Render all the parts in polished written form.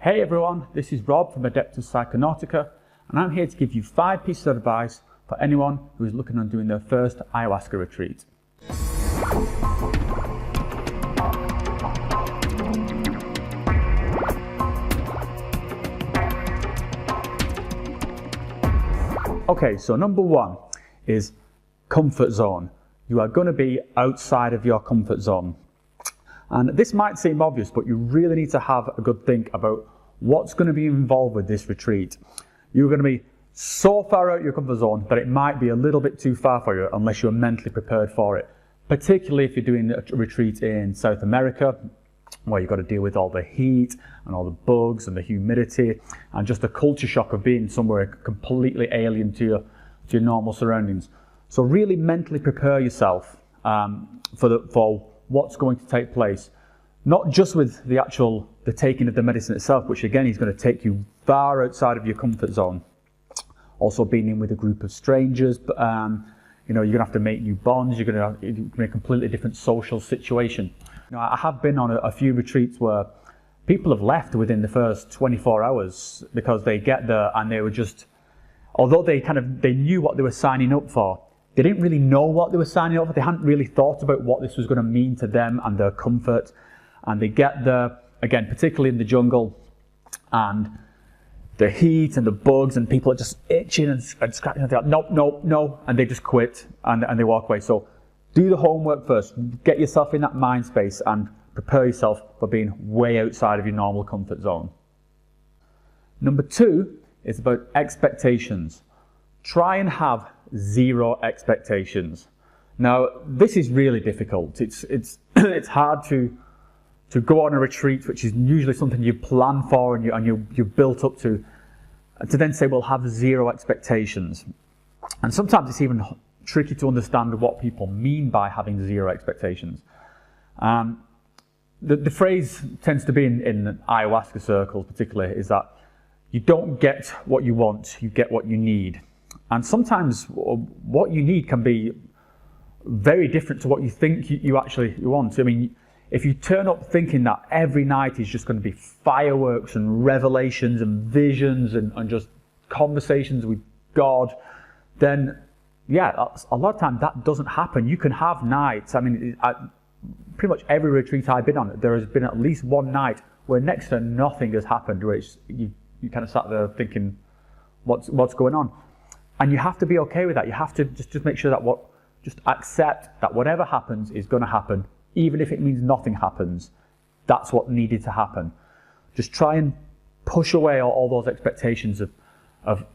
Hey everyone, this is Rob from Adeptus Psychonautica, and I'm here to give you 5 pieces of advice for anyone who is looking on doing their first ayahuasca retreat. Okay, so number 1 is comfort zone. You are going to be outside of your comfort zone. And this might seem obvious, but you really need to have a good think about what's going to be involved with this retreat. You're going to be so far out of your comfort zone that it might be a little bit too far for you unless you're mentally prepared for it. Particularly if you're doing a retreat in South America, where you've got to deal with all the heat and all the bugs and the humidity and just the culture shock of being somewhere completely alien to your normal surroundings. So really mentally prepare yourself for what's going to take place, not just with the taking of the medicine itself, which again is going to take you far outside of your comfort zone. Also being in with a group of strangers, but you're going to have to make new bonds. You're going to be in a completely different social situation. I have been on a few retreats where people have left within the first 24 hours because they get there and they were just, although they knew what they were signing up for, they didn't really know what they were signing up for. They hadn't really thought about what this was going to mean to them and their comfort. And they get there, again, particularly in the jungle, and the heat and the bugs and people are just itching and scratching. And they're like, no, and they just quit and they walk away. So do the homework first. Get yourself in that mind space and prepare yourself for being way outside of your normal comfort zone. Number 2 is about expectations. Try and have 0 expectations. Now, this is really difficult. It's hard to go on a retreat, which is usually something you plan for and you're built up to then say, well, have 0 expectations. And sometimes it's even tricky to understand what people mean by having 0 expectations. The phrase tends to be in ayahuasca circles particularly is that you don't get what you want, you get what you need. And sometimes what you need can be very different to what you think you want. I mean, if you turn up thinking that every night is just going to be fireworks and revelations and visions and just conversations with God, then yeah, a lot of times that doesn't happen. You can have nights. I mean, pretty much every retreat I've been on, there has been at least one night where next to nothing has happened, where you kind of sat there thinking, what's going on? And you have to be okay with that. You have to just make sure that just accept that whatever happens is going to happen, even if it means nothing happens. That's what needed to happen. Just try and push away all those expectations of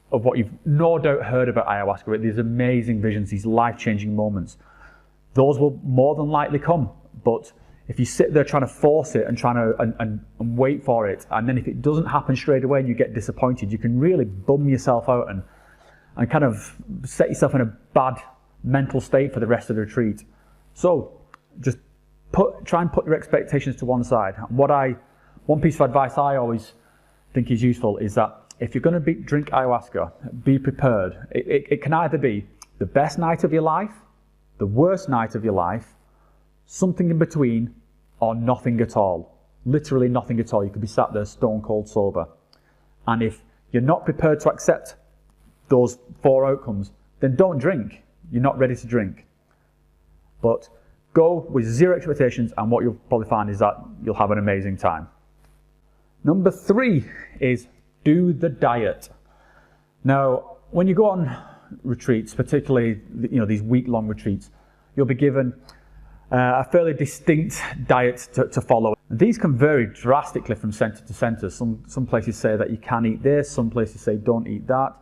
what you've no doubt heard about ayahuasca, these amazing visions, these life-changing moments. Those will more than likely come, but if you sit there trying to force it and wait for it, and then if it doesn't happen straight away and you get disappointed, you can really bum yourself out and kind of set yourself in a bad mental state for the rest of the retreat. So just try and put your expectations to one side. One piece of advice I always think is useful is that if you're going to drink ayahuasca, be prepared. It can either be the best night of your life, the worst night of your life, something in between, or nothing at all. Literally nothing at all. You could be sat there stone cold sober. And if you're not prepared to accept those 4 outcomes, then don't drink. You're not ready to drink. But go with 0 expectations, and what you'll probably find is that you'll have an amazing time. Number 3 is do the diet. Now, when you go on retreats, particularly these week-long retreats, you'll be given a fairly distinct diet to follow. These can vary drastically from center to center. Some places say that you can eat this, some places say don't eat that.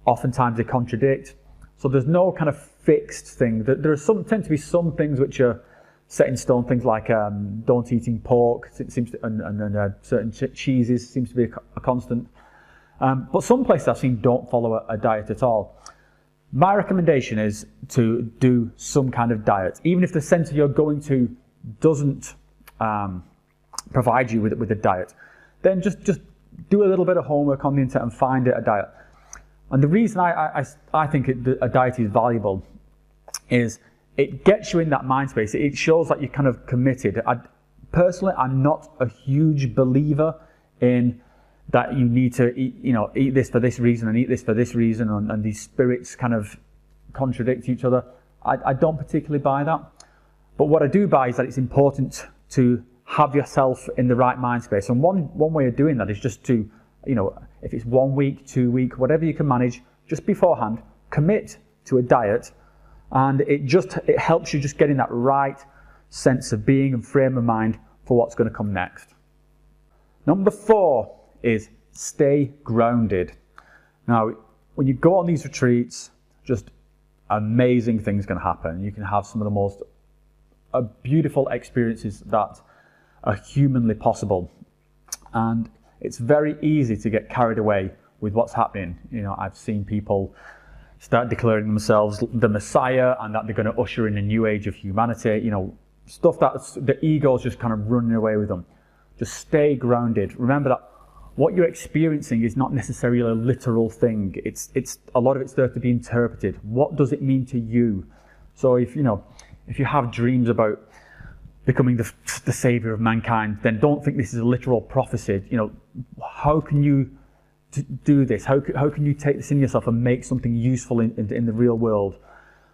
Oftentimes they contradict. So there's no kind of fixed thing. There tend to be some things which are set in stone, things like don't eating pork, it seems to, and certain cheeses seems to be a constant. But some places I've seen don't follow a diet at all. My recommendation is to do some kind of diet. Even if the center you're going to doesn't provide you with a diet, then just do a little bit of homework on the internet and find a diet. And the reason I think a diet is valuable is it gets you in that mind space. It shows that you're kind of committed. Personally, I'm not a huge believer in that you need to eat this for this reason and eat this for this reason, and these spirits kind of contradict each other. I don't particularly buy that. But what I do buy is that it's important to have yourself in the right mind space. And one way of doing that is just to, if it's 1 week, 2 week, whatever you can manage, just beforehand, commit to a diet, and it helps you just get in that right sense of being and frame of mind for what's going to come next. Number 4 is stay grounded. Now, when you go on these retreats, just amazing things can happen. You can have some of the most beautiful experiences that are humanly possible. And it's very easy to get carried away with what's happening. I've seen people start declaring themselves the Messiah and that they're going to usher in a new age of humanity. Stuff that the ego's just kind of running away with them. Just stay grounded. Remember that what you're experiencing is not necessarily a literal thing. It's a lot of it's there to be interpreted. What does it mean to you? So if you have dreams about becoming the savior of mankind, then don't think this is a literal prophecy. How can you do this? How can you take this in yourself and make something useful in the real world?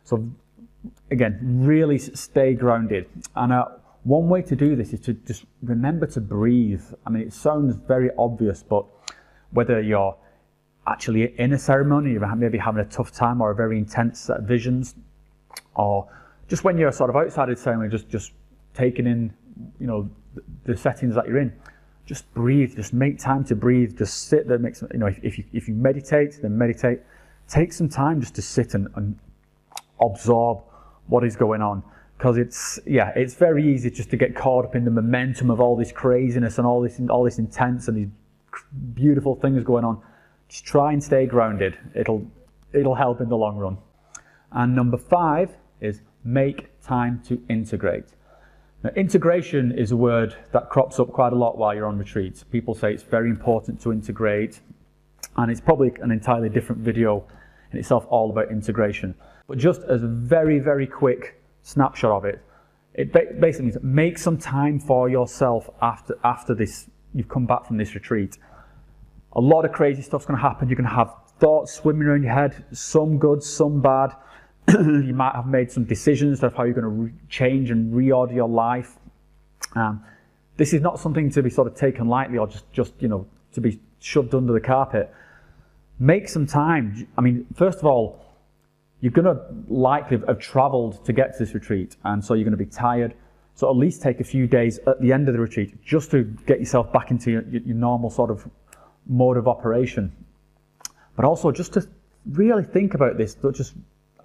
So again, really stay grounded. And one way to do this is to just remember to breathe. I mean, it sounds very obvious, but whether you're actually in a ceremony, you're maybe having a tough time or a very intense set of visions, or just when you're sort of outside of the ceremony, just taking in, the settings that you're in, just breathe. Just make time to breathe. Just sit there. If you meditate, then meditate. Take some time just to sit and absorb what is going on, because it's very easy just to get caught up in the momentum of all this craziness and all this intense and these beautiful things going on. Just try and stay grounded. It'll help in the long run. And number 5 is make time to integrate. Now, integration is a word that crops up quite a lot while you're on retreat. People say it's very important to integrate, and it's probably an entirely different video in itself all about integration. But just as a very, very quick snapshot of it, it basically means make some time for yourself after this, you've come back from this retreat. A lot of crazy stuff's going to happen. You're going to have thoughts swimming around your head, some good, some bad. You might have made some decisions of how you're going to change and reorder your life. This is not something to be sort of taken lightly or just to be shoved under the carpet. Make some time. I mean, first of all, you're going to likely have traveled to get to this retreat, and so you're going to be tired. So at least take a few days at the end of the retreat just to get yourself back into your normal sort of mode of operation. But also just to really think about this.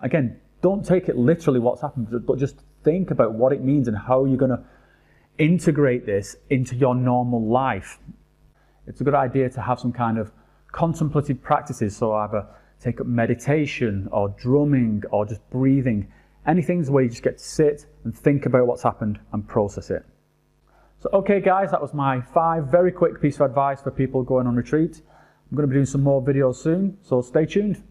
Again, don't take it literally what's happened, but just think about what it means and how you're going to integrate this into your normal life. It's a good idea to have some kind of contemplative practices, so either take up meditation or drumming or just breathing. Anything where you just get to sit and think about what's happened and process it. So okay guys, that was my 5 very quick pieces of advice for people going on retreat. I'm going to be doing some more videos soon, so stay tuned.